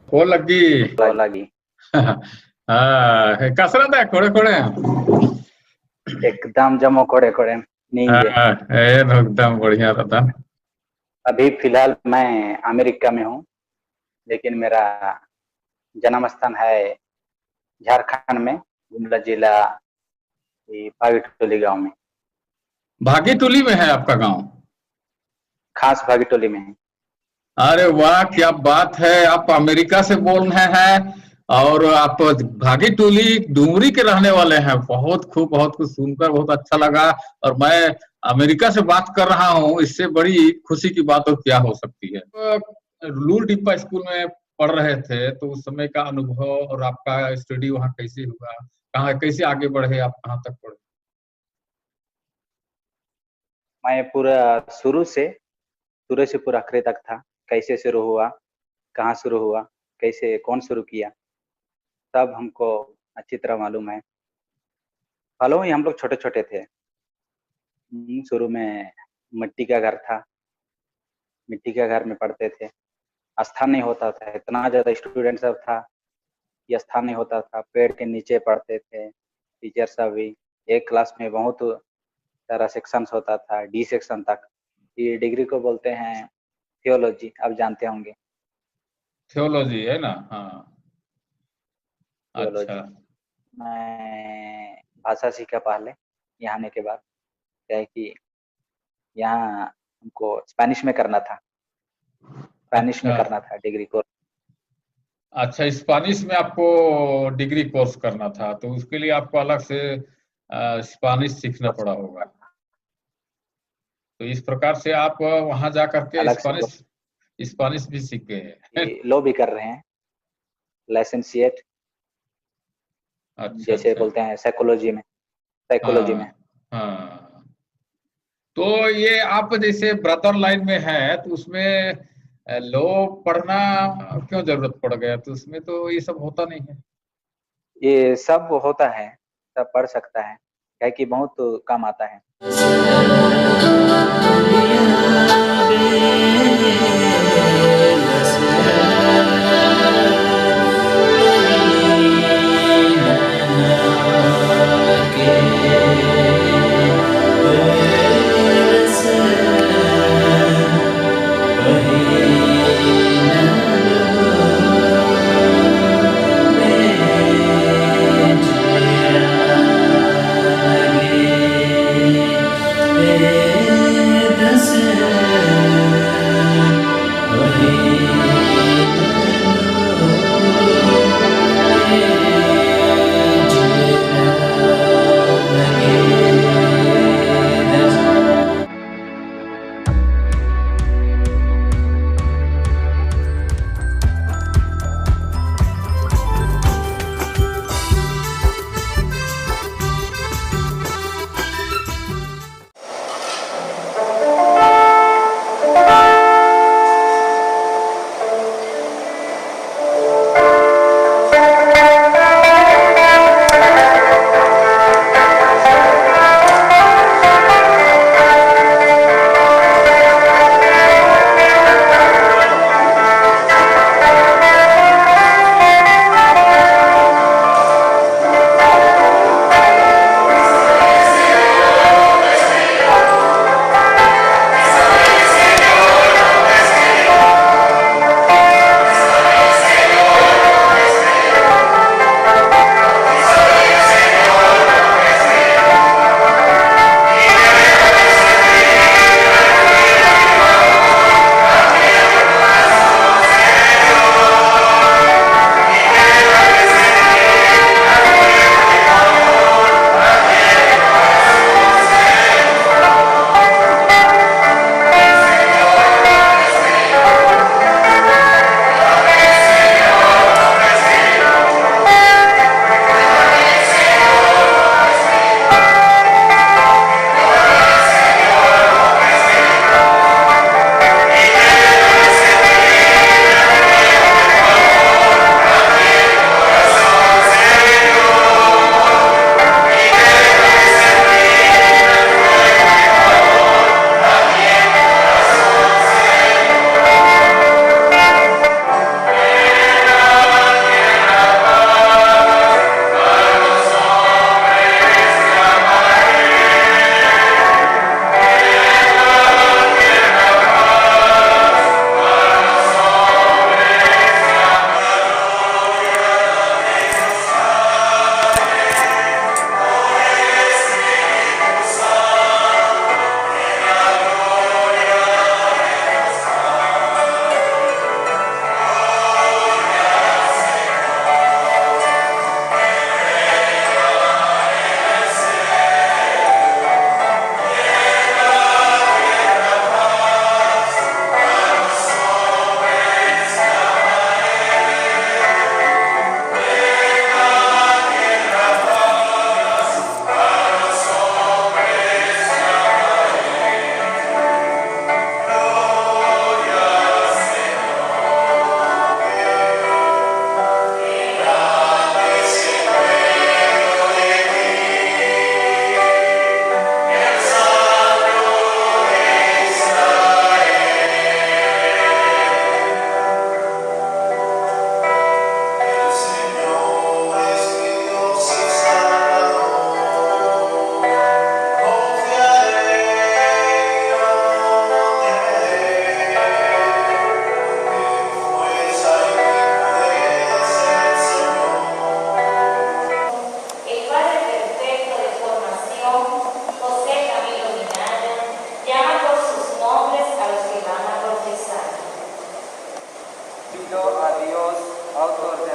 हो लगी लगी कसरत है खोड़े खोड़े एकदम जमो कोड़े कोड़े एकदम बढ़िया रहता। अभी फिलहाल मैं अमेरिका में हूँ, लेकिन मेरा जन्म स्थान है झारखंड में, गुमला जिला भागीटोली गांव में। भागीटोली में है आपका गांव? खास भागीटोली में है। अरे वाह, क्या बात है! आप अमेरिका से बोल रहे हैं और आप भागीटोली डुमरी के रहने वाले हैं। बहुत खूब, बहुत कुछ सुनकर बहुत अच्छा लगा। और मैं अमेरिका से बात कर रहा हूँ, इससे बड़ी खुशी की बात और क्या हो सकती है। लूल डिब्बा स्कूल में पढ़ रहे थे तो उस समय का अनुभव और आपका स्टडी वहाँ कैसे हुआ, कहाँ कैसे आगे बढ़े, आप कहाँ तक पढ़े? मैं पूरा शुरू से पूरा आखिरी तक था। कैसे शुरू हुआ, कहाँ शुरू हुआ, कैसे कौन शुरू किया, सब हमको अच्छी तरह मालूम है। मालूम ही हम लोग छोटे छोटे थे। शुरू में मिट्टी का घर था, मिट्टी के घर में पढ़ते थे। स्थान नहीं होता था, इतना ज्यादा स्टूडेंट सब था कि स्थान नहीं होता था। पेड़ के नीचे पढ़ते थे। टीचर सब भी एक क्लास में बहुत सारा सेक्शंस होता था, डी सेक्शन तक। ये डिग्री को बोलते हैं थियोलॉजी, आप जानते होंगे। थियोलॉजी है ना? हाँ, अच्छा। थियोलॉजी मैं भाषा सीखा पहले। यहाँ आने के बाद क्या है कि यहाँ हमको स्पेनिश में करना था, स्पेनिश में अच्छा करना था डिग्री कोर्स। अच्छा, स्पेनिश में आपको डिग्री कोर्स करना था तो उसके लिए आपको अलग से स्पेनिश सीखना पड़ा होगा। तो इस प्रकार से आप वहां जा करके अलग से स्पेनिश स्पेनिश भी सीख गए हैं। लॉ भी कर रहे हैं, लाइसेंसिएट अच्छा जैसे अच्छा। बोलते हैं साइकोलॉजी में, साइकोलॉजी में। हाँ हाँ। तो ये आप जैसे ब्रदर लाइन में है तो उसमें लॉ पढ़ना क्यों जरूरत पड़ गया? तो उसमें तो ये सब होता नहीं है। ये सब होता है, सब पढ़ सकता है, क्या कि बहुत काम आता है।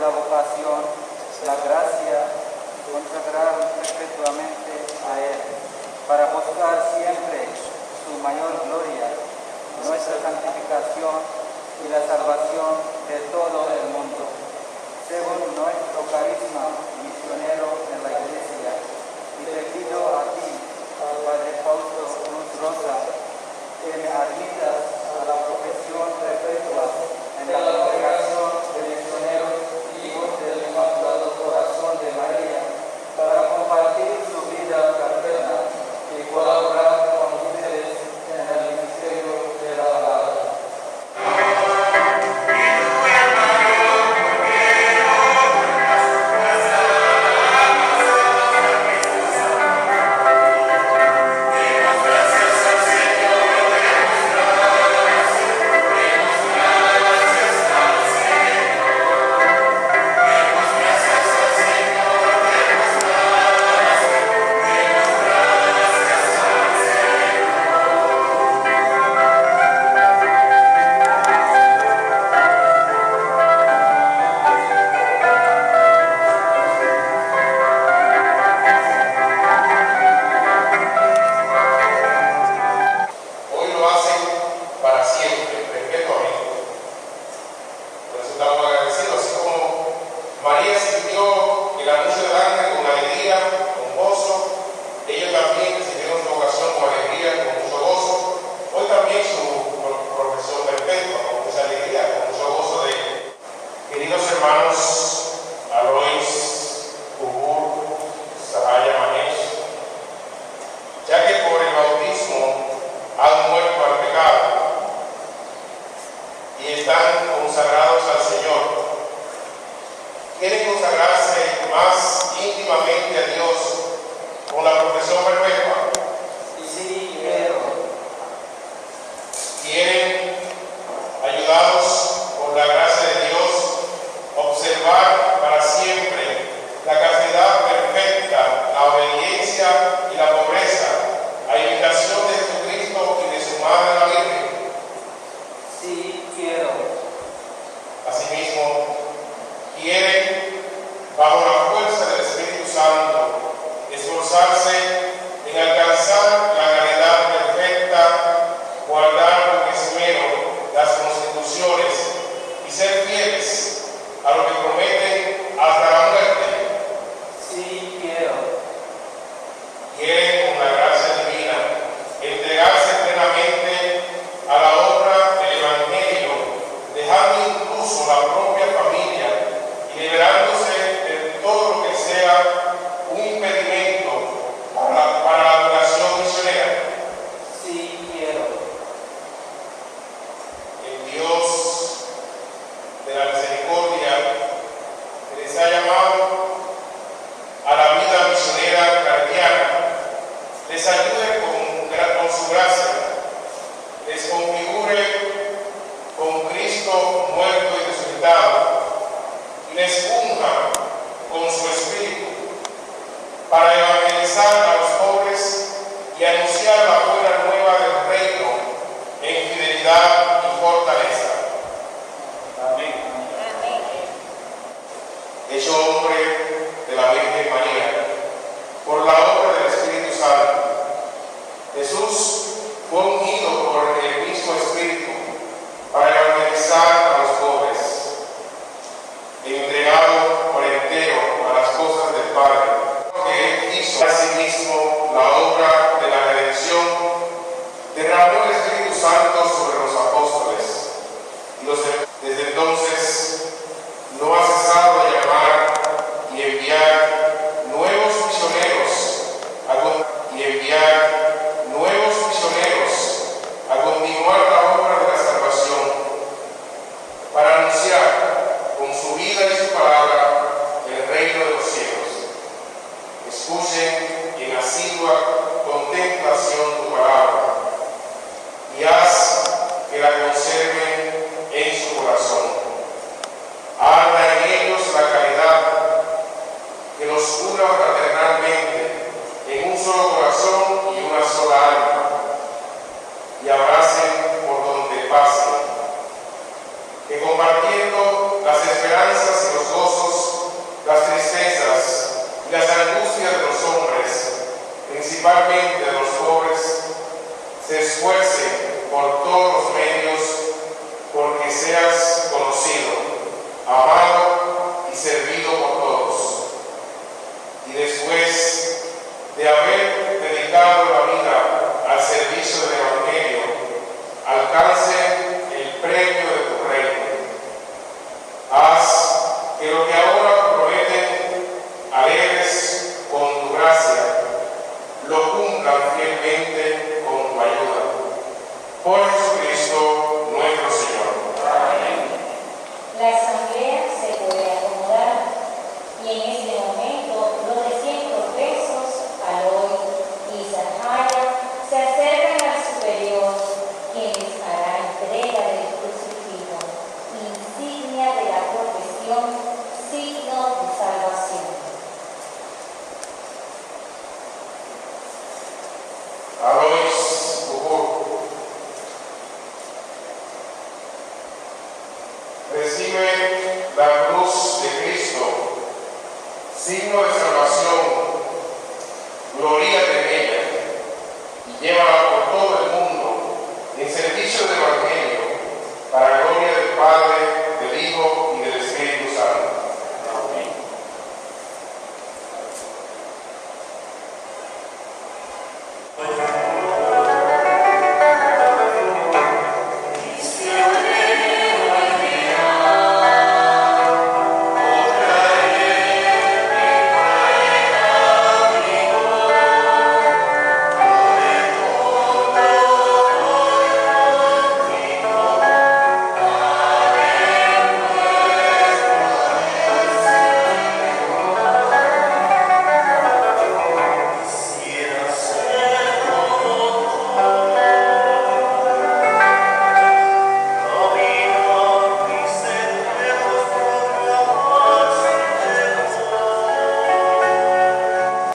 la vocación, la gracia, consagrar perpetuamente a Él, para buscar siempre su mayor gloria, nuestra santificación y la salvación de todo el mundo. Según nuestro carisma misionero en la Iglesia, y te pido a ti, Padre Fausto Cruz Rosa, que me admitas a la profesión perpetua en la congregación de misioneros hijos del Inmaculado Corazón de María, para compartir su vida fraterna y colaborar con ustedes en el ministerio de la palabra. servido por todos. Y después de haber dedicado la vida al servicio del Evangelio, alcance el premio de tu reino. Haz que lo que ahora prometen alegres con tu gracia, lo cumplan fielmente con tu ayuda. Por Jesucristo nuestro Señor. Amén. La asamblea se puede acomodar y en este momento los recién profesos, Aloy y Zahara, se acercan al superior, quienes hará entrega del crucifijo, insignia de la profesión, signo de salvación. Alois Bujur, recibe la cruz de Cristo, signo de salvación, gloríate en ella y llévala por todo el mundo en servicio del Evangelio, para gloria del Padre, del Hijo y del Espíritu Santo. Amén.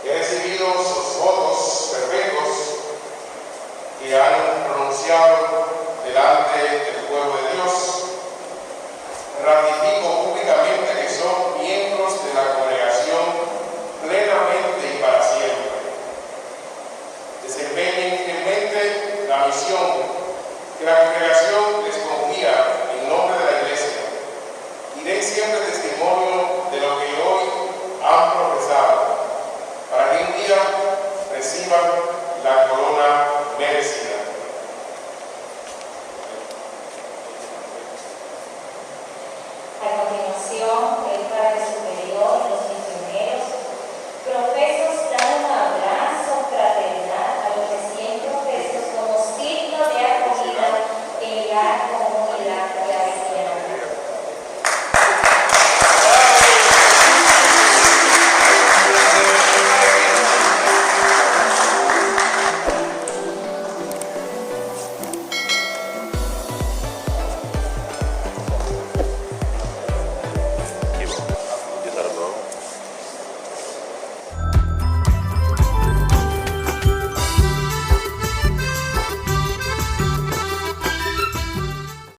He recibido sus votos perfectos que han pronunciado delante del pueblo de Dios. Ratifico públicamente que son miembros de la congregación plenamente y para siempre. Desempeñen fielmente la misión que la congregación les confía en nombre de la Iglesia y den siempre testimonio